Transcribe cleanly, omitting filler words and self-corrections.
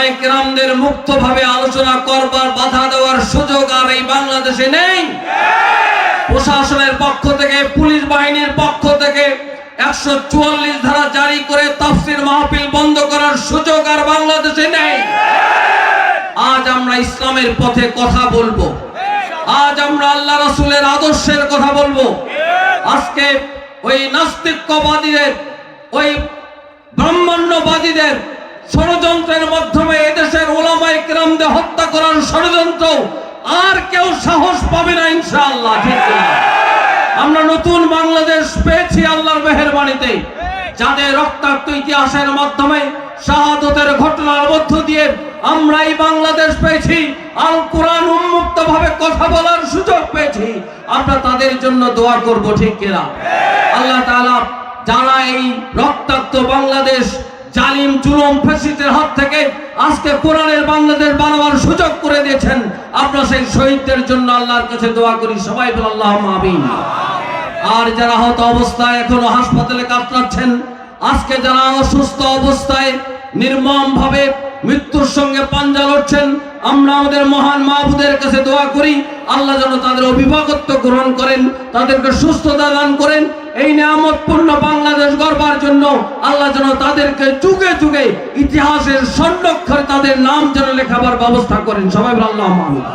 উলামায়ে কেরামদের মুক্তভাবে আলোচনা করবার বাধা দেওয়ার সুযোগ আর এই বাংলাদেশে নেই। প্রশাসনের পক্ষ থেকে, পুলিশ বাহিনীর পক্ষ থেকে 144 ধারা জারি করে তাফসীর মাহফিল বন্ধ করার সুযোগ আর বাংলাদেশে নেই। আজ আমরা ইসলামের পথে কথা বলবো, আজ আমরা আল্লাহ রাসূলের আদর্শের কথা বলবো। আজকে ওই নাস্তিকবাদীদের, ওই ব্রাহ্মণ্যবাদীদের ষড়যন্ত্রের মাধ্যমে এদেশের উলামায়ে কেরামদের হত্যা করার ষড়যন্ত্র আর কেউ সাহস পাবে না ইনশাআল্লাহ। ঠিক না? আমরা নতুন বাংলাদেশ পেয়েছি আল্লাহর মেহেরবানিতে, যাদের রক্তাক্ত ইতিহাসের মাধ্যমে শাহাদতের ঘটনার মধ্য দিয়ে আমরা এই বাংলাদেশ পেয়েছি, আল কোরআন উন্মুক্ত ভাবে কথা বলার সুযোগ পেয়েছি। আমরা তাদের জন্য দোয়া করব, ঠিক কিনা? আল্লাহ তাআলা যারা এই রক্তাক্ত বাংলাদেশ জালিম জুলুম ফ্যাসিস্টের হাত থেকে আজকে কোরআনের বাংলাদেশ বানাবার সুযোগ করে দিয়েছেন, আমরা সেই শহীদদের জন্য আল্লাহর কাছে দোয়া করি। সবাই বলে আল্লাহুম্মা আমিন। আর যারা আহত অবস্থায় এখনো হাসপাতালে কাতরাচ্ছেন, আজকে যারা অসুস্থ অবস্থায় নির্মম ভাবে মৃত্যুর সঙ্গে পাঞ্জা লড়ছেন, আমরা আমাদের মহান মাহবুদের কাছে দোয়া করি আল্লাহ যেন তাদের অভিভাবকত্ব গ্রহণ করেন, তাদেরকে সুস্থতা দান করেন। এই নিয়ামতপূর্ণ বাংলাদেশ গড়বার জন্য আল্লাহ যেন তাদেরকে যুগে যুগে ইতিহাসের স্বর্ণাক্ষরে তাদের নাম যেন লেখাবার ব্যবস্থা করেন। সবাই বলে আল্লাহুম্মা আমিন।